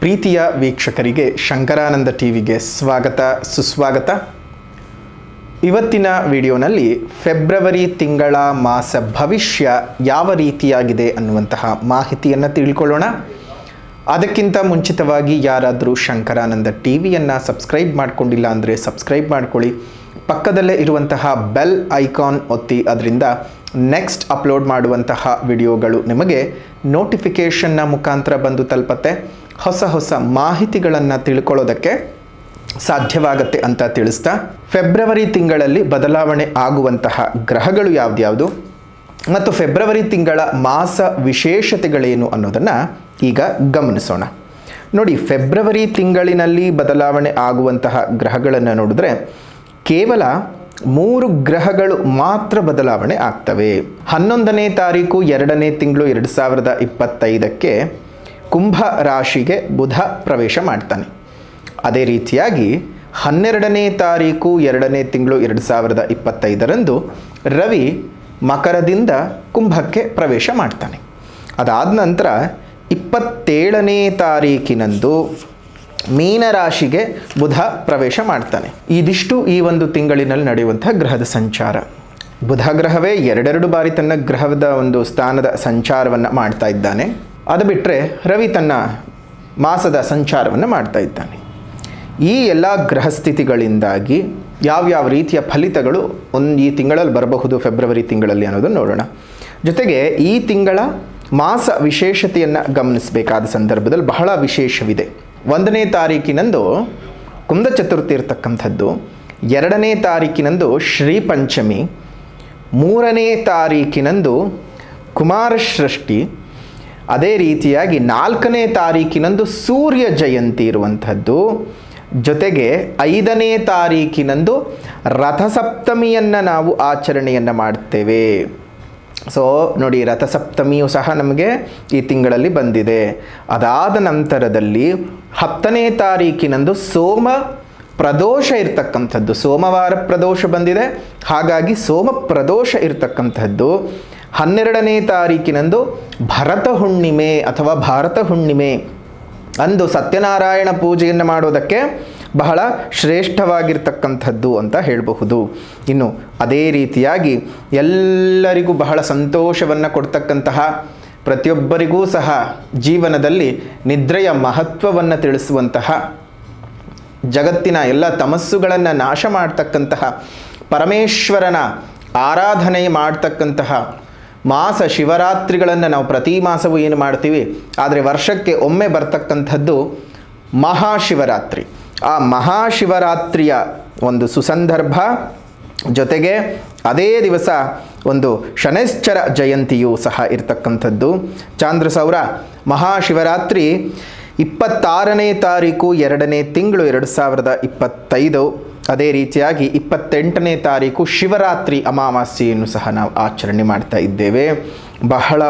ಪ್ರೀತಿಯ ವೀಕ್ಷಕರಿಗೆ ಶಂಕರಾನಂದ ಟಿವಿಗೆ ಸ್ವಾಗತ ಸುಸ್ವಾಗತ. ಇವತ್ತಿನ ವಿಡಿಯೋನಲ್ಲಿ ಫೆಬ್ರವರಿ ತಿಂಗಳ ಮಾಸ ಭವಿಷ್ಯ ಯಾವ ರೀತಿಯಾಗಿದೆ ಅನ್ನುವಂತಹ ಮಾಹಿತಿಯನ್ನು ತಿಳ್ಕೊಳ್ಳೋಣ. ಅದಕ್ಕಿಂತ ಮುಂಚಿತವಾಗಿ ಯಾರಾದರೂ ಶಂಕರಾನಂದ ಟಿವಿಯನ್ನು ಸಬ್ಸ್ಕ್ರೈಬ್ ಮಾಡಿಕೊಂಡಿಲ್ಲ ಅಂದರೆ ಸಬ್ಸ್ಕ್ರೈಬ್ ಮಾಡ್ಕೊಳ್ಳಿ. ಪಕ್ಕದಲ್ಲೇ ಇರುವಂತಹ ಬೆಲ್ ಐಕಾನ್ ಒತ್ತಿ, ಅದರಿಂದ ನೆಕ್ಸ್ಟ್ ಅಪ್ಲೋಡ್ ಮಾಡುವಂತಹ ವಿಡಿಯೋಗಳು ನಿಮಗೆ ನೋಟಿಫಿಕೇಷನ್ನ ಮುಖಾಂತರ ಬಂದು ತಲುಪತ್ತೆ. ಹೊಸ ಮಾಹಿತಿಗಳನ್ನು ತಿಳ್ಕೊಳ್ಳೋದಕ್ಕೆ ಸಾಧ್ಯವಾಗುತ್ತೆ ಅಂತ ತಿಳಿಸ್ತಾ, ಫೆಬ್ರವರಿ ತಿಂಗಳಲ್ಲಿ ಬದಲಾವಣೆ ಆಗುವಂತಹ ಗ್ರಹಗಳು ಯಾವ್ದ್ಯಾವುದು ಮತ್ತು ಫೆಬ್ರವರಿ ತಿಂಗಳ ಮಾಸ ವಿಶೇಷತೆಗಳೇನು ಅನ್ನೋದನ್ನು ಈಗ ಗಮನಿಸೋಣ. ನೋಡಿ, ಫೆಬ್ರವರಿ ತಿಂಗಳಿನಲ್ಲಿ ಬದಲಾವಣೆ ಆಗುವಂತಹ ಗ್ರಹಗಳನ್ನು ನೋಡಿದ್ರೆ ಕೇವಲ 3 ಗ್ರಹಗಳು ಮಾತ್ರ ಬದಲಾವಣೆ ಆಗ್ತವೆ. 11ನೇ ತಾರೀಕು 2ನೇ ತಿಂಗಳು 2025ಕ್ಕೆ ಕುಂಭ ರಾಶಿಗೆ ಬುಧ ಪ್ರವೇಶ ಮಾಡ್ತಾನೆ. ಅದೇ ರೀತಿಯಾಗಿ 12ನೇ ತಾರೀಕು 2ನೇ ತಿಂಗಳು 2025ರಂದು ರವಿ ಮಕರದಿಂದ ಕುಂಭಕ್ಕೆ ಪ್ರವೇಶ ಮಾಡ್ತಾನೆ. ಅದಾದ ನಂತರ 27ನೇ ತಾರೀಕಿನಂದು ಮೀನರಾಶಿಗೆ ಬುಧ ಪ್ರವೇಶ ಮಾಡ್ತಾನೆ. ಇದಿಷ್ಟು ಈ ಒಂದು ತಿಂಗಳಿನಲ್ಲಿ ನಡೆಯುವಂತಹ ಗ್ರಹದ ಸಂಚಾರ. ಬುಧ ಗ್ರಹವೇ ಎರಡೆರಡು ಬಾರಿ ತನ್ನ ಗ್ರಹದ ಒಂದು ಸ್ಥಾನದ ಸಂಚಾರವನ್ನು ಮಾಡ್ತಾ ಇದ್ದಾನೆ. ಅದು ಬಿಟ್ಟರೆ ರವಿ ತನ್ನ ಮಾಸದ ಸಂಚಾರವನ್ನು ಮಾಡ್ತಾ ಇದ್ದಾನೆ. ಈ ಎಲ್ಲ ಗ್ರಹ ಸ್ಥಿತಿಗಳಿಂದಾಗಿ ಯಾವ್ಯಾವ ರೀತಿಯ ಫಲಿತಗಳು ಈ ತಿಂಗಳಲ್ಲಿ ಬರಬಹುದು ಫೆಬ್ರವರಿ ತಿಂಗಳಲ್ಲಿ ಅನ್ನೋದನ್ನು ನೋಡೋಣ. ಜೊತೆಗೆ ಈ ತಿಂಗಳ ಮಾಸ ವಿಶೇಷತೆಯನ್ನು ಗಮನಿಸಬೇಕಾದ ಸಂದರ್ಭದಲ್ಲಿ ಬಹಳ ವಿಶೇಷವಿದೆ. 1ನೇ ತಾರೀಕಿನಂದು ಕುಂದ ಚತುರ್ಥಿ ಇರತಕ್ಕಂಥದ್ದು, 2ನೇ ತಾರೀಕಿನಂದು ಶ್ರೀ ಪಂಚಮಿ, 3ನೇ ತಾರೀಕಿನಂದು ಕುಮಾರಷಷ್ಠಿ, ಅದೇ ರೀತಿಯಾಗಿ 4ನೇ ತಾರೀಕಿನಂದು ಸೂರ್ಯ ಜಯಂತಿ ಇರುವಂಥದ್ದು, ಜೊತೆಗೆ 5ನೇ ತಾರೀಕಿನಂದು ರಥಸಪ್ತಮಿಯನ್ನು ನಾವು ಆಚರಣೆಯನ್ನು ಮಾಡ್ತೇವೆ. ಸೊ ನೋಡಿ, ರಥಸಪ್ತಮಿಯು ಸಹ ನಮಗೆ ಈ ತಿಂಗಳಲ್ಲಿ ಬಂದಿದೆ. ಅದಾದ ನಂತರದಲ್ಲಿ 10ನೇ ತಾರೀಕಿನಂದು ಸೋಮ ಪ್ರದೋಷ ಇರ್ತಕ್ಕಂಥದ್ದು, ಸೋಮವಾರ ಪ್ರದೋಷ ಬಂದಿದೆ, ಹಾಗಾಗಿ ಸೋಮ ಪ್ರದೋಷ ಇರ್ತಕ್ಕಂಥದ್ದು. 12ನೇ ತಾರೀಕಿನಂದು ಭರತ ಹುಣ್ಣಿಮೆ ಅಥವಾ ಭಾರತ ಹುಣ್ಣಿಮೆ ಅಂದು ಸತ್ಯನಾರಾಯಣ ಪೂಜೆಯನ್ನು ಮಾಡೋದಕ್ಕೆ ಬಹಳ ಶ್ರೇಷ್ಠವಾಗಿರ್ತಕ್ಕಂಥದ್ದು ಅಂತ ಹೇಳಬಹುದು. ಇನ್ನು ಅದೇ ರೀತಿಯಾಗಿ ಎಲ್ಲರಿಗೂ ಬಹಳ ಸಂತೋಷವನ್ನು ಕೊಡ್ತಕ್ಕಂತಹ, ಪ್ರತಿಯೊಬ್ಬರಿಗೂ ಸಹ ಜೀವನದಲ್ಲಿ ನಿದ್ರೆಯ ಮಹತ್ವವನ್ನು ತಿಳಿಸುವಂತಹ, ಜಗತ್ತಿನ ಎಲ್ಲ ತಮಸ್ಸುಗಳನ್ನು ನಾಶ ಮಾಡ್ತಕ್ಕಂತಹ, ಪರಮೇಶ್ವರನ ಆರಾಧನೆ ಮಾಡ್ತಕ್ಕಂತಹ ಮಾಸ ಶಿವರಾತ್ರಿಗಳನ್ನು ನಾವು ಪ್ರತಿ ಮಾಸವೂ ಏನು ಮಾಡ್ತೀವಿ, ಆದರೆ ವರ್ಷಕ್ಕೆ ಒಮ್ಮೆ ಬರ್ತಕ್ಕಂಥದ್ದು ಮಹಾಶಿವರಾತ್ರಿ. ಆ ಮಹಾಶಿವರಾತ್ರಿಯ ಒಂದು ಸುಸಂದರ್ಭ, ಜೊತೆಗೆ ಅದೇ ದಿವಸ ಒಂದು ಶನೈಶ್ಚರ ಜಯಂತಿಯೂ ಸಹ ಇರತಕ್ಕಂಥದ್ದು. ಚಾಂದ್ರಸೌರ ಮಹಾಶಿವರಾತ್ರಿ 26ನೇ ತಾರೀಕು 2ನೇ ತಿಂಗಳು 2025. ಅದೇ ರೀತಿಯಾಗಿ 28ನೇ ತಾರೀಕು ಶಿವರಾತ್ರಿ ಅಮಾವಾಸ್ಯೆಯನ್ನು ಸಹ ನಾವು ಆಚರಣೆ ಮಾಡ್ತಾ ಇದ್ದೇವೆ. ಬಹಳ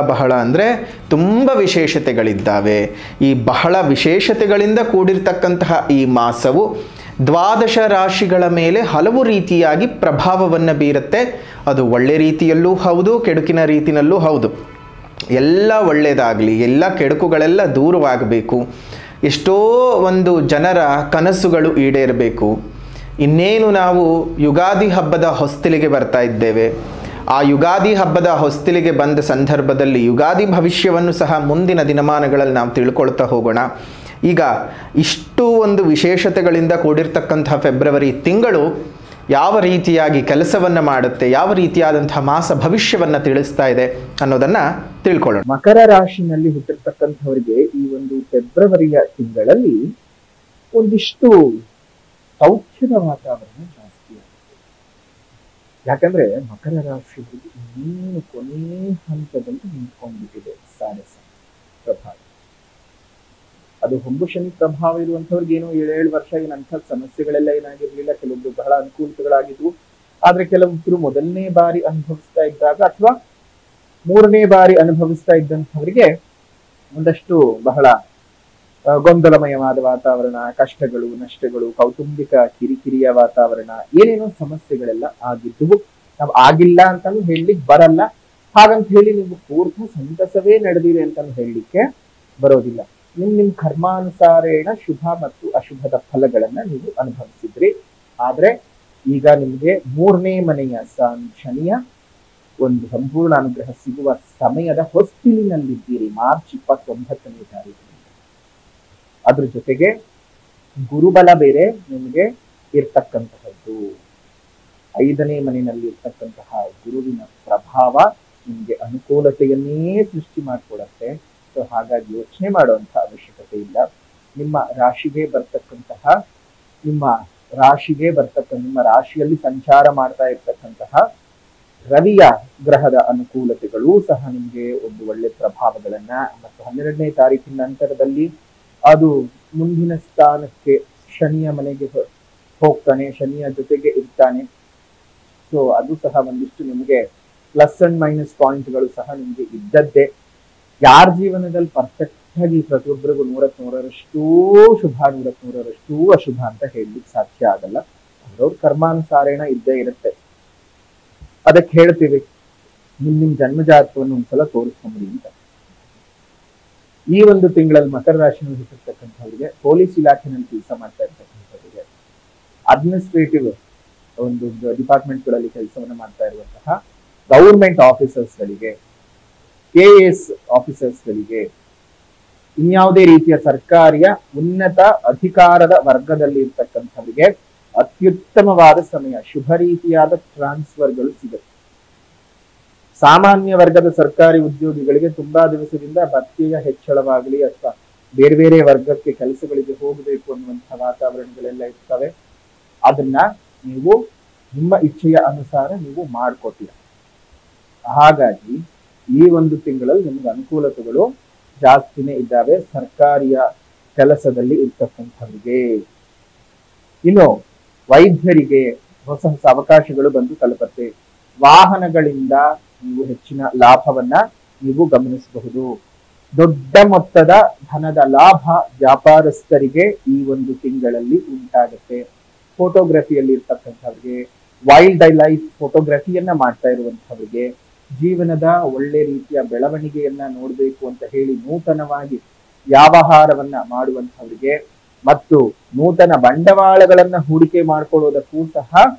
ಅಂದರೆ ತುಂಬ ವಿಶೇಷತೆಗಳಿದ್ದಾವೆ. ಈ ಬಹಳ ವಿಶೇಷತೆಗಳಿಂದ ಕೂಡಿರ್ತಕ್ಕಂತಹ ಈ ಮಾಸವು 12 ರಾಶಿಗಳ ಮೇಲೆ ಹಲವು ರೀತಿಯಾಗಿ ಪ್ರಭಾವವನ್ನು ಬೀರುತ್ತೆ. ಅದು ಒಳ್ಳೆ ರೀತಿಯಲ್ಲೂ ಹೌದು, ಕೆಡುಕಿನ ರೀತಿಯಲ್ಲೂ ಹೌದು. ಎಲ್ಲ ಒಳ್ಳೆಯದಾಗಲಿ, ಎಲ್ಲ ಕೆಡುಕುಗಳೆಲ್ಲ ದೂರವಾಗಬೇಕು, ಎಷ್ಟೋ ಒಂದು ಜನರ ಕನಸುಗಳು ಈಡೇರಬೇಕು. ಇನ್ನೇನು ನಾವು ಯುಗಾದಿ ಹಬ್ಬದ ಹೊಸ್ತಿಲಿಗೆ ಬರ್ತಾ ಇದ್ದೇವೆ. ಆ ಯುಗಾದಿ ಹಬ್ಬದ ಹೊಸ್ತಿಲಿಗೆ ಬಂದ ಸಂದರ್ಭದಲ್ಲಿ ಯುಗಾದಿ ಭವಿಷ್ಯವನ್ನು ಸಹ ಮುಂದಿನ ದಿನಮಾನಗಳಲ್ಲಿ ನಾವು ತಿಳ್ಕೊಳ್ತಾ ಹೋಗೋಣ. ಈಗ ಇಷ್ಟು ಒಂದು ವಿಶೇಷತೆಗಳಿಂದ ಕೂಡಿರ್ತಕ್ಕಂಥ ಫೆಬ್ರವರಿ ತಿಂಗಳು ಯಾವ ರೀತಿಯಾಗಿ ಕೆಲಸವನ್ನು ಮಾಡುತ್ತೆ, ಯಾವ ರೀತಿಯಾದಂತಹ ಮಾಸ ಭವಿಷ್ಯವನ್ನು ತಿಳಿಸ್ತಾ ಇದೆ ಅನ್ನೋದನ್ನು ತಿಳ್ಕೊಳ್ಳೋಣ. ಮಕರ ರಾಶಿನಲ್ಲಿ ಹುಟ್ಟಿರ್ತಕ್ಕಂಥವರಿಗೆ ಈ ಒಂದು ಫೆಬ್ರವರಿಯ ತಿಂಗಳಲ್ಲಿ ಒಂದಿಷ್ಟು ಸೌಖ್ಯದ ವಾತಾವರಣ ಜಾಸ್ತಿ ಆಗುತ್ತೆ. ಯಾಕಂದ್ರೆ ಮಕರ ರಾಶಿಯವರಿಗೆ ಇನ್ನೇನು ಕೊನೆ ಹಂತದಲ್ಲಿ ನಿಂತ್ಕೊಂಡ್ಬಿಟ್ಟಿದೆ ಸಾರಸ ಪ್ರಭಾವ. ಅದು ಹೊಂಬು ಶನಿ ಪ್ರಭಾವ ಇರುವಂತವ್ರಿಗೆ ಏನು 7 ವರ್ಷ ಏನಂಥ ಸಮಸ್ಯೆಗಳೆಲ್ಲ ಏನಾಗಿರ್ಲಿಲ್ಲ. ಕೆಲವೊಬ್ರು ಬಹಳ ಅನುಕೂಲತೆಗಳಾಗಿದ್ವು. ಆದ್ರೆ ಕೆಲವೊಬ್ರು ಮೊದಲನೇ ಬಾರಿ ಅನುಭವಿಸ್ತಾ ಇದ್ದಾಗ ಅಥವಾ 3ನೇ ಬಾರಿ ಅನುಭವಿಸ್ತಾ ಇದ್ದಂಥವರಿಗೆ ಒಂದಷ್ಟು ಬಹಳ ಗೊಂದಲಮಯವಾದ ವಾತಾವರಣ, ಕಷ್ಟಗಳು, ನಷ್ಟಗಳು, ಕೌಟುಂಬಿಕ ಕಿರಿಕಿರಿಯ ವಾತಾವರಣ, ಏನೇನೋ ಸಮಸ್ಯೆಗಳೆಲ್ಲ ಆಗಿದ್ವು. ನಾವು ಆಗಿಲ್ಲ ಅಂತಾನು ಹೇಳಲಿಕ್ಕೆ ಬರಲ್ಲ. ಹಾಗಂತ ಹೇಳಿ ನೀವು ಪೂರ್ತಿ ಸಂತಸವೇ ನಡೆದಿದೆ ಅಂತಾನು ಹೇಳಲಿಕ್ಕೆ ಬರೋದಿಲ್ಲ. ನಿಮ್ ಕರ್ಮಾನುಸಾರೇಣ ಶುಭ ಮತ್ತು ಅಶುಭದ ಫಲಗಳನ್ನ ನೀವು ಅನುಭವಿಸಿದ್ರಿ. ಆದ್ರೆ ಈಗ ನಿಮ್ಗೆ 3ನೇ ಮನೆಯ ಶನಿಯ ಒಂದು ಸಂಪೂರ್ಣ ಅನುಗ್ರಹ ಸಿಗುವ ಸಮಯದ ಹೊಸ್ತಿಲಿನಲ್ಲಿದ್ದೀರಿ, ಮಾರ್ಚ್ 29ನೇ ತಾರೀಕು. ಅದ್ರ ಜೊತೆಗೆ ಗುರುಬಲ ಬೇರೆ ನಿಮ್ಗೆ ಇರ್ತಕ್ಕಂತಹದ್ದು. 5ನೇ ಮನೆಯಲ್ಲಿ ಇರ್ತಕ್ಕಂತಹ ಗುರುವಿನ ಪ್ರಭಾವ ನಿಮ್ಗೆ ಅನುಕೂಲತೆಯನ್ನೇ ಸೃಷ್ಟಿ ಮಾಡಿಕೊಡತ್ತೆ. ಸೊ ಹಾಗಾಗಿ ಯೋಚನೆ ಮಾಡುವಂತ ಅವಶ್ಯಕತೆ ಇಲ್ಲ. ನಿಮ್ಮ ರಾಶಿಗೆ ನಿಮ್ಮ ರಾಶಿಯಲ್ಲಿ ಸಂಚಾರ ಮಾಡ್ತಾ ಇರ್ತಕ್ಕಂತಹ ರವಿಯ ಗ್ರಹದ ಅನುಕೂಲತೆಗಳು ಸಹ ನಿಮ್ಗೆ ಒಂದು ಒಳ್ಳೆ ಪ್ರಭಾವಗಳನ್ನ, ಮತ್ತು 12ನೇ ತಾರೀಕಿನ ನಂತರದಲ್ಲಿ ಅದು ಮುಂದಿನ ಸ್ಥಾನಕ್ಕೆ ಶನಿಯ ಮನೆಗೆ ಹೋಗ್ತಾನೆ, ಶನಿಯ ಜೊತೆಗೆ ಇರ್ತಾನೆ. ಸೊ ಅದು ಸಹ ಒಂದಿಷ್ಟು ನಿಮ್ಗೆ ಪ್ಲಸ್ ಅಂಡ್ ಮೈನಸ್ ಪಾಯಿಂಟ್ಗಳು ಸಹ ನಿಮ್ಗೆ ಇದ್ದದ್ದೇ. ಯಾರ ಜೀವನದಲ್ಲಿ ಪರ್ಫೆಕ್ಟ್ ಆಗಿ ಪ್ರತಿಯೊಬ್ಬರಿಗೂ 100% ಶುಭ 100% ಅಶುಭ ಅಂತ ಹೇಳಲಿಕ್ಕೆ ಸಾಧ್ಯ ಆಗಲ್ಲ. ಅವ್ರವ್ರ ಕರ್ಮಾನುಸಾರೇಣ ಇದ್ದೇ ಇರುತ್ತೆ. ಅದಕ್ಕೆ ಹೇಳ್ತೀವಿ, ನಿಮ್ ಜನ್ಮಜಾತಕವನ್ನು ಒಂದ್ಸಲ ತೋರಿಸ್ಕೊಂಬಿಡಿ ಅಂತ. ಈ ಒಂದು ತಿಂಗಳಲ್ಲಿ ಮಕರ ರಾಶಿನಲ್ಲಿ ಹುಟ್ಟಿರ್ತಕ್ಕಂಥವ್ರಿಗೆ, ಪೊಲೀಸ್ ಇಲಾಖೆನಲ್ಲಿ ಕೆಲಸ ಮಾಡ್ತಾ ಇರ್ತಕ್ಕಂಥವ್ರಿಗೆ, ಅಡ್ಮಿನಿಸ್ಟ್ರೇಟಿವ್ ಒಂದು ಡಿಪಾರ್ಟ್ಮೆಂಟ್ಗಳಲ್ಲಿ ಕೆಲಸವನ್ನ ಮಾಡ್ತಾ ಇರುವಂತಹ ಗೌರ್ಮೆಂಟ್ ಆಫೀಸರ್ಸ್ಗಳಿಗೆ, KAS ಆಫೀಸರ್ಸ್ಗಳಿಗೆ, ಇನ್ಯಾವುದೇ ರೀತಿಯ ಸರ್ಕಾರಿಯ ಉನ್ನತ ಅಧಿಕಾರದ ವರ್ಗದಲ್ಲಿ ಇರ್ತಕ್ಕಂಥವರಿಗೆ ಅತ್ಯುತ್ತಮವಾದ ಸಮಯ. ಶುಭ ರೀತಿಯಾದ ಟ್ರಾನ್ಸ್ಫರ್ಗಳು ಸಿಗುತ್ತೆ. ಸಾಮಾನ್ಯ ವರ್ಗದ ಸರ್ಕಾರಿ ಉದ್ಯೋಗಿಗಳಿಗೆ ತುಂಬಾ ದಿವಸದಿಂದ ಭತ್ಯೆಯ ಹೆಚ್ಚಳವಾಗಲಿ ಅಥವಾ ಬೇರೆ ಬೇರೆ ವರ್ಗಕ್ಕೆ ಕೆಲಸಗಳಿಗೆ ಹೋಗಬೇಕು ಅನ್ನುವಂತಹ ವಾತಾವರಣಗಳೆಲ್ಲ ಇರ್ತವೆ. ಅದನ್ನ ನೀವು ನಿಮ್ಮ ಇಚ್ಛೆಯ ಅನುಸಾರ ನೀವು ಮಾಡ್ಕೋತೀರ. ಹಾಗಾಗಿ ಈ ಒಂದು ತಿಂಗಳಲ್ಲಿ ನಿಮ್ಗೆ ಅನುಕೂಲತೆಗಳು ಜಾಸ್ತಿನೇ ಇದ್ದಾವೆ ಸರ್ಕಾರಿಯ ಕೆಲಸದಲ್ಲಿ ಇರ್ತಕ್ಕಂಥವರಿಗೆ. ಇನ್ನು ವೈದ್ಯರಿಗೆ ಹೊಸ ಹೊಸ ಅವಕಾಶಗಳು ಬಂದು ತಲುಪತ್ತೆ. ವಾಹನಗಳಿಂದ ನೀವು ಹೆಚ್ಚಿನ ಲಾಭವನ್ನ ನೀವು ಗಮನಿಸಬಹುದು. ದೊಡ್ಡ ಮೊತ್ತದ ಧನದ ಲಾಭ ವ್ಯಾಪಾರಸ್ಥರಿಗೆ ಈ ಒಂದು ತಿಂಗಳಲ್ಲಿ ಉಂಟಾಗುತ್ತೆ. ಫೋಟೋಗ್ರಫಿಯಲ್ಲಿ ಇರ್ತಕ್ಕಂಥವ್ರಿಗೆ, ವೈಲ್ಡ್ ಲೈಫ್ ಫೋಟೋಗ್ರಫಿಯನ್ನ ಮಾಡ್ತಾ ಇರುವಂತಹವರಿಗೆ, ಜೀವನದ ಒಳ್ಳೆ ರೀತಿಯ ಬೆಳವಣಿಗೆಯನ್ನ ನೋಡ್ಬೇಕು ಅಂತ ಹೇಳಿ ನೂತನವಾಗಿ ವ್ಯವಹಾರವನ್ನ ಮಾಡುವಂತಹವರಿಗೆ ಮತ್ತು ನೂತನ ಬಂಡವಾಳಗಳನ್ನ ಹೂಡಿಕೆ ಮಾಡ್ಕೊಳ್ಳೋದಕ್ಕೂ ಸಹ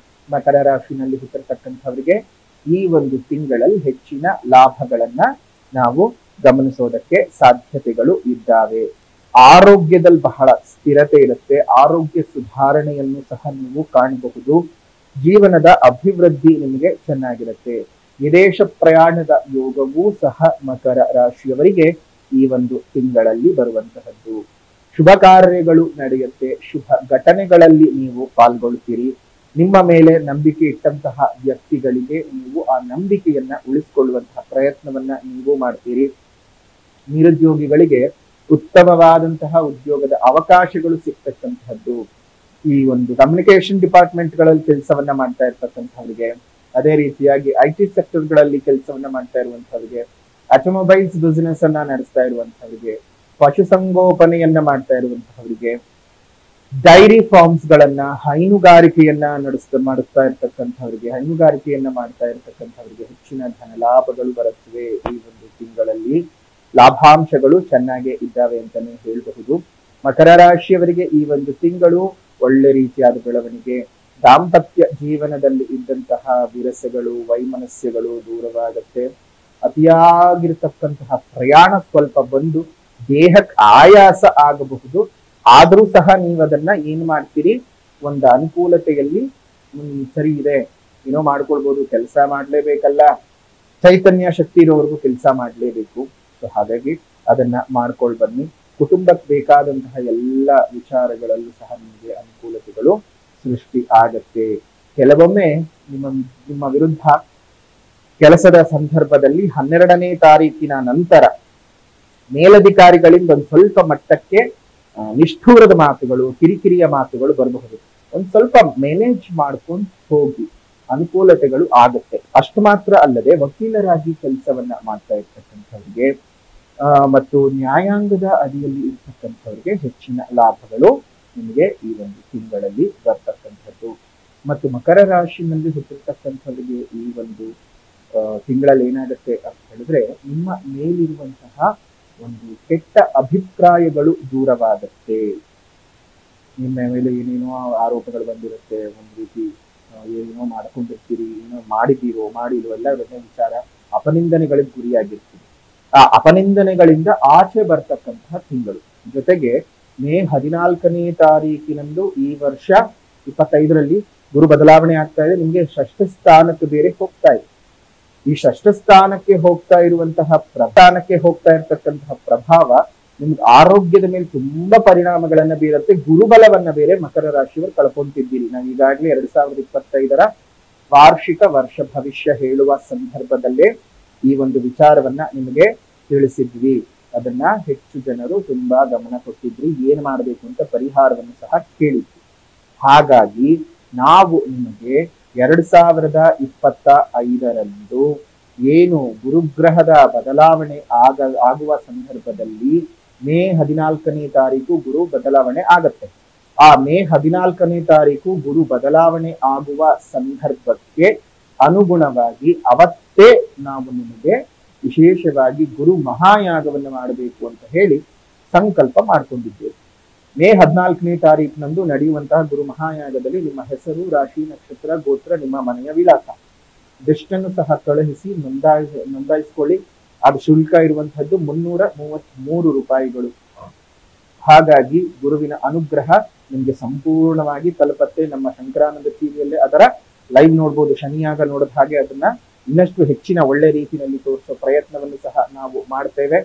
ಮಕರ ರಾಶಿನಲ್ಲಿ ಹುಟ್ಟಿರ್ತಕ್ಕಂಥವರಿಗೆ ಈ ಒಂದು ತಿಂಗಳಲ್ಲಿ ಹೆಚ್ಚಿನ ಲಾಭಗಳನ್ನ ನಾವು ಗಮನಿಸೋದಕ್ಕೆ ಸಾಧ್ಯತೆಗಳು ಇದ್ದಾವೆ. ಆರೋಗ್ಯದಲ್ಲಿ ಬಹಳ ಸ್ಥಿರತೆ ಇರುತ್ತೆ. ಆರೋಗ್ಯ ಸುಧಾರಣೆಯನ್ನು ಸಹ ನೀವು ಕಾಣಬಹುದು. ಜೀವನದ ಅಭಿವೃದ್ಧಿ ನಿಮಗೆ ಚೆನ್ನಾಗಿರುತ್ತೆ. ವಿದೇಶ ಪ್ರಯಾಣದ ಯೋಗವೂ ಸಹ ಮಕರ ರಾಶಿಯವರಿಗೆ ಈ ಒಂದು ತಿಂಗಳಲ್ಲಿ ಬರುವಂತಹದ್ದು. ಶುಭ ಕಾರ್ಯಗಳು ನಡೆಯುತ್ತೆ. ಶುಭ ಘಟನೆಗಳಲ್ಲಿ ನೀವು ಪಾಲ್ಗೊಳ್ತೀರಿ. ನಿಮ್ಮ ಮೇಲೆ ನಂಬಿಕೆ ಇಟ್ಟಂತಹ ವ್ಯಕ್ತಿಗಳಿಗೆ ನೀವು ಆ ನಂಬಿಕೆಯನ್ನ ಉಳಿಸಿಕೊಳ್ಳುವಂತಹ ಪ್ರಯತ್ನವನ್ನ ನೀವು ಮಾಡ್ತೀರಿ. ನಿರುದ್ಯೋಗಿಗಳಿಗೆ ಉತ್ತಮವಾದಂತಹ ಉದ್ಯೋಗದ ಅವಕಾಶಗಳು ಸಿಗ್ತಕ್ಕಂತಹದ್ದು. ಈ ಒಂದು ಕಮ್ಯುನಿಕೇಶನ್ ಡಿಪಾರ್ಟ್ಮೆಂಟ್ಗಳಲ್ಲಿ ಕೆಲಸವನ್ನ ಮಾಡ್ತಾ ಇರ್ತಕ್ಕಂಥವ್ರಿಗೆ, ಅದೇ ರೀತಿಯಾಗಿ IT ಸೆಕ್ಟರ್ಗಳಲ್ಲಿ ಕೆಲಸವನ್ನ ಮಾಡ್ತಾ ಇರುವಂತಹವರಿಗೆ, ಆಟೋಮೊಬೈಲ್ಸ್ ಬಿಸಿನೆಸ್ ಅನ್ನ ನಡೆಸ್ತಾ ಇರುವಂತಹವರಿಗೆ, ಪಶುಸಂಗೋಪನೆಯನ್ನ ಮಾಡ್ತಾ ಇರುವಂತಹವರಿಗೆ, ಡೈರಿ ಫಾರ್ಮ್ಸ್ ಗಳನ್ನ, ಹೈನುಗಾರಿಕೆಯನ್ನ ಮಾಡುತ್ತಾ ಇರ್ತಕ್ಕಂಥವರಿಗೆ, ಹೈನುಗಾರಿಕೆಯನ್ನ ಮಾಡ್ತಾ ಇರ್ತಕ್ಕಂಥವರಿಗೆ ಹೆಚ್ಚಿನ ಧನ ಲಾಭಗಳು ಬರುತ್ತವೆ. ಈ ಒಂದು ತಿಂಗಳಲ್ಲಿ ಲಾಭಾಂಶಗಳು ಚೆನ್ನಾಗೇ ಇದ್ದಾವೆ ಅಂತಾನೆ ಹೇಳಬಹುದು. ಮಕರ ರಾಶಿಯವರಿಗೆ ಈ ಒಂದು ತಿಂಗಳು ಒಳ್ಳೆ ರೀತಿಯಾದ ಬೆಳವಣಿಗೆ. ದಾಂಪತ್ಯ ಜೀವನದಲ್ಲಿ ಇದ್ದಂತಹ ವಿರಸಗಳು, ವೈಮನಸ್ಯಗಳು ದೂರವಾಗುತ್ತೆ. ಅತಿಯಾಗಿರ್ತಕ್ಕಂತಹ ಪ್ರಯಾಣ ಸ್ವಲ್ಪ ಬಂದು ದೇಹಕ್ಕೆ ಆಯಾಸ ಆಗಬಹುದು. ಆದ್ರೂ ಸಹ ನೀವು ಅದನ್ನ ಏನ್ ಮಾಡ್ತೀರಿ, ಒಂದು ಅನುಕೂಲತೆಯಲ್ಲಿ ಸರಿ ಇದೆ, ಏನೋ ಮಾಡ್ಕೊಳ್ಬಹುದು, ಕೆಲಸ ಮಾಡ್ಲೇಬೇಕಲ್ಲ, ಚೈತನ್ಯ ಶಕ್ತಿ ಇರೋವರೆಗೂ ಕೆಲಸ ಮಾಡ್ಲೇಬೇಕು. ಸೊ ಹಾಗಾಗಿ ಅದನ್ನ ಮಾಡ್ಕೊಳ್ ಬನ್ನಿ. ಕುಟುಂಬಕ್ಕೆ ಬೇಕಾದಂತಹ ಎಲ್ಲ ವಿಚಾರಗಳಲ್ಲೂ ಸಹ ನಿಮಗೆ ಅನುಕೂಲತೆಗಳು ಸೃಷ್ಟಿ ಆಗತ್ತೆ. ಕೆಲವೊಮ್ಮೆ ನಿಮ್ಮ ವಿರುದ್ಧ ಕೆಲಸದ ಸಂದರ್ಭದಲ್ಲಿ 12ನೇ ತಾರೀಕಿನ ನಂತರ ಮೇಲಧಿಕಾರಿಗಳಿಂದ ಒಂದು ಸ್ವಲ್ಪ ಮಟ್ಟಕ್ಕೆ ನಿಷ್ಠೂರದ ಮಾತುಗಳು, ಕಿರಿಕಿರಿಯ ಮಾತುಗಳು ಬರಬಹುದು. ಒಂದ್ ಸ್ವಲ್ಪ ಮ್ಯಾನೇಜ್ ಮಾಡ್ಕೊಂಡು ಹೋಗಿ, ಅನುಕೂಲತೆಗಳು ಆಗುತ್ತೆ. ಅಷ್ಟು ಮಾತ್ರ ಅಲ್ಲದೆ ವಕೀಲರಾಗಿ ಕೆಲಸವನ್ನ ಮಾಡ್ತಾ ಇರ್ತಕ್ಕಂಥವ್ರಿಗೆ ಮತ್ತು ನ್ಯಾಯಾಂಗದ ಅಡಿಯಲ್ಲಿ ಇರ್ತಕ್ಕಂಥವ್ರಿಗೆ ಹೆಚ್ಚಿನ ಲಾಭಗಳು ನಿಮಗೆ ಈ ಒಂದು ತಿಂಗಳಲ್ಲಿ ಬರ್ತಕ್ಕಂಥದ್ದು. ಮತ್ತು ಮಕರ ರಾಶಿನಲ್ಲಿ ಹುಟ್ಟಿರ್ತಕ್ಕಂಥವ್ರಿಗೆ ಈ ಒಂದು ತಿಂಗಳಲ್ಲಿ ಏನಾಗುತ್ತೆ ಅಂತ ಹೇಳಿದ್ರೆ, ನಿಮ್ಮ ಮೇಲಿರುವಂತಹ ಒಂದು ಕೆಟ್ಟ ಅಭಿಪ್ರಾಯಗಳು ದೂರವಾಗುತ್ತೆ. ನಿಮ್ಮ ಮೇಲೆ ಏನೇನೋ ಆರೋಪಗಳು ಬಂದಿರುತ್ತೆ, ಒಂದು ರೀತಿ ಏನೋ ಮಾಡ್ಕೊಂಡಿರ್ತೀರಿ, ಏನೋ ಮಾಡಿಲ್ವೋ ಎಲ್ಲ ವಿಚಾರ ಅಪನಿಂದನೆಗಳಿಗೆ ಗುರಿಯಾಗಿರ್ತೀರಿ. ಆ ಅಪನಿಂದನೆಗಳಿಂದ ಆಚೆ ಬರ್ತಕ್ಕಂತಹ ತಿಂಗಳು. ಜೊತೆಗೆ ಮೇ 14ನೇ ತಾರೀಕಿನಂದು ಈ ವರ್ಷ 25ರಲ್ಲಿ ಗುರು ಬದಲಾವಣೆ ಆಗ್ತಾ ಇದೆ. ನಿಮ್ಗೆ ಷಷ್ಠ ಸ್ಥಾನಕ್ಕೆ ಬೇರೆ ಹೋಗ್ತಾ ಇದೆ. ಈ ಷಷ್ಠ ಸ್ಥಾನಕ್ಕೆ ಹೋಗ್ತಾ ಇರ್ತಕ್ಕಂತಹ ಪ್ರಭಾವ ನಿಮ್ಗೆ ಆರೋಗ್ಯದ ಮೇಲೆ ತುಂಬಾ ಪರಿಣಾಮಗಳನ್ನ ಬೀರುತ್ತೆ. ಗುರುಬಲವನ್ನ ಬೇರೆ ಮಕರ ರಾಶಿಯವರು ಕಳ್ಕೊಂತಿದ್ದೀರಿ. ನಾವು ಈಗಾಗಲೇ 2025ರ ವಾರ್ಷಿಕ ವರ್ಷ ಭವಿಷ್ಯ ಹೇಳುವ ಸಂದರ್ಭದಲ್ಲೇ ಈ ಒಂದು ವಿಚಾರವನ್ನ ನಿಮಗೆ ತಿಳಿಸಿದ್ವಿ. ಅದನ್ನ ಹೆಚ್ಚು ಜನರು ತುಂಬಾ ಗಮನ ಕೊಟ್ಟಿದ್ರಿ. ಏನ್ ಮಾಡ್ಬೇಕು ಅಂತ ಪರಿಹಾರವನ್ನು ಸಹ ಕೇಳಿದ್ವಿ. ಹಾಗಾಗಿ ನಾವು ನಿಮಗೆ 2025ರಂದು ಏನು ಗುರುಗ್ರಹದ ಬದಲಾವಣೆ ಆಗುವ ಸಂದರ್ಭದಲ್ಲಿ ಮೇ 14ನೇ ತಾರೀಕು ಗುರು ಬದಲಾವಣೆ ಆಗತ್ತೆ. ಆ ಮೇ 14ನೇ ತಾರೀಕು ಗುರು ಬದಲಾವಣೆ ಆಗುವ ಸಂದರ್ಭಕ್ಕೆ ಅನುಗುಣವಾಗಿ ಅವತ್ತೇ ನಾವು ನಿಮಗೆ ವಿಶೇಷವಾಗಿ ಗುರು ಮಹಾಯಾಗವನ್ನು ಮಾಡಬೇಕು ಅಂತ ಹೇಳಿ ಸಂಕಲ್ಪ ಮಾಡಿಕೊಂಡಿದ್ದೇವೆ. ಮೇ 14ನೇ ತಾರೀಕಿನಂದು ನಡೆಯುವಂತಹ ಗುರು ಮಹಾಯಾಗದಲ್ಲಿ ನಿಮ್ಮ ಹೆಸರು, ರಾಶಿ, ನಕ್ಷತ್ರ, ಗೋತ್ರ, ನಿಮ್ಮ ಮನೆಯ ವಿಳಾಸ ದಿಷ್ಟನ್ನು ಸಹ ಕಳುಹಿಸಿ ನೋಂದಾಯಿಸಿಕೊಳ್ಳಿ. ಅದು ಶುಲ್ಕ ಇರುವಂತಹದ್ದು 333 ರೂಪಾಯಿಗಳು. ಹಾಗಾಗಿ ಗುರುವಿನ ಅನುಗ್ರಹ ನಿಮ್ಗೆ ಸಂಪೂರ್ಣವಾಗಿ ತಲುಪತ್ತೆ. ನಮ್ಮ ಶಂಕರಾನಂದ ಟಿವಿಯಲ್ಲೇ ಅದರ ಲೈವ್ ನೋಡ್ಬೋದು. ಶನಿಯಾಗ ನೋಡೋದ್ ಹಾಗೆ ಅದನ್ನ ಇನ್ನಷ್ಟು ಹೆಚ್ಚಿನ ಒಳ್ಳೆ ರೀತಿಯಲ್ಲಿ ತೋರಿಸೋ ಪ್ರಯತ್ನವನ್ನು ಸಹ ನಾವು ಮಾಡ್ತೇವೆ.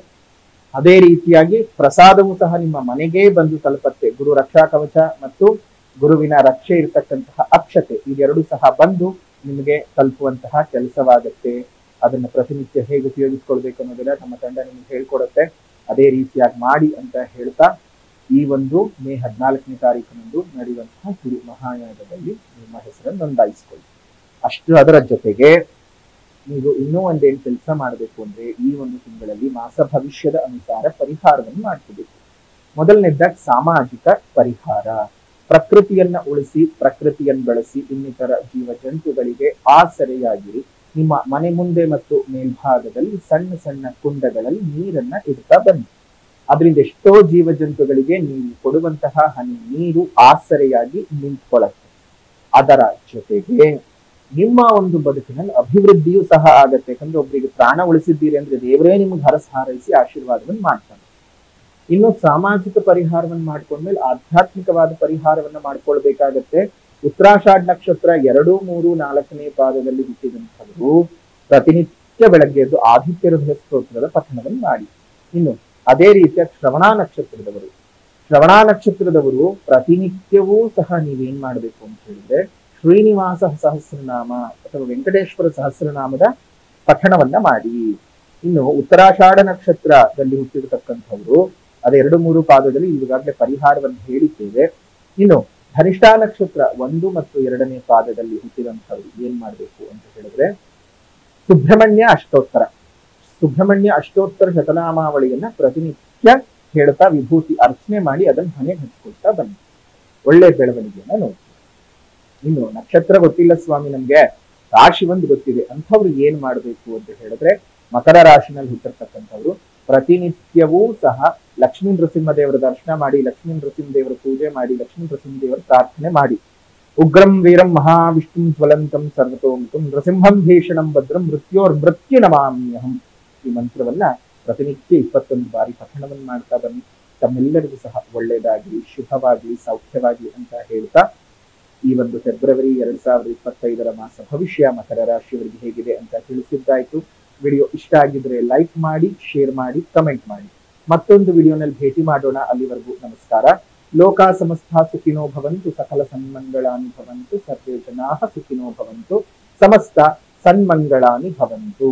ಅದೇ ರೀತಿಯಾಗಿ ಪ್ರಸಾದವೂ ಸಹ ನಿಮ್ಮ ಮನೆಗೆ ಬಂದು ತಲುಪತ್ತೆ. ಗುರು ರಕ್ಷಾ ಕವಚ ಮತ್ತು ಗುರುವಿನ ರಕ್ಷೆ ಇರತಕ್ಕಂತಹ ಅಕ್ಷತೆ ಇದೆರಡೂ ಸಹ ಬಂದು ನಿಮಗೆ ತಲುಪುವಂತಹ ಕೆಲಸವಾಗುತ್ತೆ. ಅದನ್ನ ಪ್ರತಿನಿತ್ಯ ಹೇಗೆ ಉಪಯೋಗಿಸ್ಕೊಳ್ಬೇಕು ಅನ್ನೋದನ್ನ ನಮ್ಮ ತಂಡ ನಿಮ್ಗೆ ಹೇಳ್ಕೊಡುತ್ತೆ. ಅದೇ ರೀತಿಯಾಗಿ ಮಾಡಿ ಅಂತ ಹೇಳ್ತಾ ಈ ಒಂದು ಮೇ 14ನೇ ತಾರೀಕಿನಂದು ನಡೆಯುವಂತಹ ಗುರು ಮಹಾಯಾಗದಲ್ಲಿ ನಿಮ್ಮ ಹೆಸರನ್ನು ನೋಂದಾಯಿಸಿಕೊಳ್ಳಿ. ಅಷ್ಟು ಅದರ ಜೊತೆಗೆ ನೀವು ಇನ್ನೂ ಒಂದೇನು ಕೆಲಸ ಮಾಡಬೇಕು ಅಂದ್ರೆ ಈ ಒಂದು ತಿಂಗಳಲ್ಲಿ ಮಾಸ ಭವಿಷ್ಯದ ಅನುಸಾರ ಪರಿಹಾರವನ್ನು ಮಾಡ್ಕೋಬೇಕು. ಮೊದಲನೇದಾಗಿ ಸಾಮಾಜಿಕ ಪರಿಹಾರ. ಪ್ರಕೃತಿಯನ್ನ ಉಳಿಸಿ, ಪ್ರಕೃತಿಯನ್ನು ಬೆಳೆಸಿ, ಇನ್ನಿತರ ಜೀವ ಜಂತುಗಳಿಗೆ ಆಸರೆಯಾಗಿರಿ. ನಿಮ್ಮ ಮನೆ ಮುಂದೆ ಮತ್ತು ಮೇಲ್ಭಾಗದಲ್ಲಿ ಸಣ್ಣ ಸಣ್ಣ ಕುಂಡಗಳಲ್ಲಿ ನೀರನ್ನ ಇಡ್ತಾ ಬನ್ನಿ. ಅದರಿಂದ ಎಷ್ಟೋ ಜೀವ ಜಂತುಗಳಿಗೆ ನೀವು ಕೊಡುವಂತಹ ಹನಿ ನೀರು ಆಸರೆಯಾಗಿ ನಿಂತ್ಕೊಳ್ಳುತ್ತೆ. ಅದರ ಜೊತೆಗೆ ನಿಮ್ಮ ಒಂದು ಬದುಕಿನಲ್ಲಿ ಅಭಿವೃದ್ಧಿಯೂ ಸಹ ಆಗತ್ತೆ. ಯಾಕಂದ್ರೆ ಒಬ್ಬರಿಗೆ ಪ್ರಾಣ ಉಳಿಸಿದ್ದೀರಿ ಅಂದ್ರೆ ದೇವರೇ ನಿಮ್ಗೆ ಹರಸ ಹಾರೈಸಿ ಆಶೀರ್ವಾದವನ್ನು ಮಾಡ್ತಾನೆ. ಇನ್ನು ಸಾಮಾಜಿಕ ಪರಿಹಾರವನ್ನು ಮಾಡ್ಕೊಂಡ್ಮೇಲೆ ಆಧ್ಯಾತ್ಮಿಕವಾದ ಪರಿಹಾರವನ್ನ ಮಾಡ್ಕೊಳ್ಬೇಕಾಗತ್ತೆ. ಉತ್ತರಾಷಾಢ ನಕ್ಷತ್ರ 2, 3, 4ನೇ ಪಾದದಲ್ಲಿ ಹುಟ್ಟಿದಂಥವರು ಪ್ರತಿನಿತ್ಯ ಬೆಳಗ್ಗೆ ಎದ್ದು ಆದಿತ್ಯ ಹೃದಯ ಸ್ತೋತ್ರದ ಪಠಣವನ್ನು ಮಾಡಿ. ಇನ್ನು ಅದೇ ರೀತಿಯ ಶ್ರವಣ ನಕ್ಷತ್ರದವರು ಪ್ರತಿನಿತ್ಯವೂ ಸಹ ನೀವೇನ್ ಮಾಡ್ಬೇಕು ಅಂತ ಹೇಳಿದ್ರೆ ಶ್ರೀನಿವಾಸ ಸಹಸ್ರನಾಮ ಅಥವಾ ವೆಂಕಟೇಶ್ವರ ಸಹಸ್ರನಾಮದ ಪಠಣವನ್ನ ಮಾಡಿ. ಇನ್ನು ಉತ್ತರಾಷಾಢ ನಕ್ಷತ್ರದಲ್ಲಿ ಹುಟ್ಟಿರತಕ್ಕಂಥವ್ರು ಅದೇ 2, 3 ಪಾದದಲ್ಲಿ ಈಗಾಗಲೇ ಪರಿಹಾರವನ್ನು ಹೇಳಿದ್ದೇವೆ. ಇನ್ನು ಧನಿಷ್ಠಾ ನಕ್ಷತ್ರ 1 ಮತ್ತು 2ನೇ ಪಾದದಲ್ಲಿ ಹುಟ್ಟಿದಂಥವ್ರು ಏನ್ ಮಾಡ್ಬೇಕು ಅಂತ ಹೇಳಿದ್ರೆ ಸುಬ್ರಹ್ಮಣ್ಯ ಅಷ್ಟೋತ್ತರ ಶತನಾಮಾವಳಿಯನ್ನ ಪ್ರತಿನಿತ್ಯ ಹೇಳ್ತಾ ವಿಭೂತಿ ಅರ್ಚನೆ ಮಾಡಿ ಅದನ್ನು ಹಣೆಗೆ ಹಚ್ಕೊಳ್ತಾ ಬನ್ನಿ. ಒಳ್ಳೆ ಬೆಳವಣಿಗೆಯನ್ನ ನೋಡಿ. ಇನ್ನು ನಕ್ಷತ್ರ ಗೊತ್ತಿಲ್ಲ ಸ್ವಾಮಿ, ನಮ್ಗೆ ರಾಶಿ ಒಂದು ಗೊತ್ತಿದೆ ಅಂಥವ್ರು ಏನ್ ಮಾಡ್ಬೇಕು ಅಂತ ಹೇಳಿದ್ರೆ ಮಕರ ರಾಶಿನಲ್ಲಿ ಹುಟ್ಟಿರ್ತಕ್ಕಂಥವ್ರು ಪ್ರತಿನಿತ್ಯವೂ ಸಹ ಲಕ್ಷ್ಮೀ ನೃಸಿಂಹದೇವರ ದರ್ಶನ ಮಾಡಿ, ಲಕ್ಷ್ಮೀ ನೃಸಿಂಹದೇವರ ಪೂಜೆ ಮಾಡಿ, ಲಕ್ಷ್ಮೀ ನೃಸಿಂಹದೇವರ ಪ್ರಾರ್ಥನೆ ಮಾಡಿ. ಉಗ್ರಂ ವೀರಂ ಮಹಾವಿಷ್ಣುಂ ಜ್ವಲಂತಂ ಸರ್ವತೋಮುಖಂ ನೃಸಿಂಹಂ ಭೀಷಣಂ ಭದ್ರಂ ಮೃತ್ಯು ನಮಾಮ್ಯಹಂ. ಈ ಮಂತ್ರವನ್ನ ಪ್ರತಿನಿತ್ಯ 21 ಬಾರಿ ಪಠಣವನ್ನು ಮಾಡ್ತಾ ಬನ್ನಿ. ತಮ್ಮೆಲ್ಲರಿಗೂ ಸಹ ಒಳ್ಳೆಯದಾಗ್ಲಿ, ಶುಭವಾಗ್ಲಿ, ಸೌಖ್ಯವಾಗ್ಲಿ ಅಂತ ಹೇಳ್ತಾ ಈ ಒಂದು ಫೆಬ್ರವರಿ 2025ರ ಮಾಸ ಭವಿಷ್ಯ ಮಕರ ರಾಶಿಯವರಿಗೆ ಹೇಗಿದೆ ಅಂತ ತಿಳಿಸಿದ್ದಾಯ್ತು. ವಿಡಿಯೋ ಇಷ್ಟ ಆಗಿದ್ರೆ ಲೈಕ್ ಮಾಡಿ, ಶೇರ್ ಮಾಡಿ, ಕಮೆಂಟ್ ಮಾಡಿ. ಮತ್ತೊಂದು ವಿಡಿಯೋನಲ್ಲಿ ಭೇಟಿ ಮಾಡೋಣ. ಅಲ್ಲಿವರೆಗೂ ನಮಸ್ಕಾರ. ಲೋಕ ಸಮಸ್ತ ಸುಖಿನೋ ಭವಂತು, ಸಕಲ ಸನ್ಮಂಗಳಾನಿ ಭವಂತು, ಸರ್ವೇ ಜನಾಃ ಸುಖಿನೋ ಭವಂತು, ಸಮಸ್ತ ಸನ್ಮಂಗಳಾನಿ ಭವಂತು.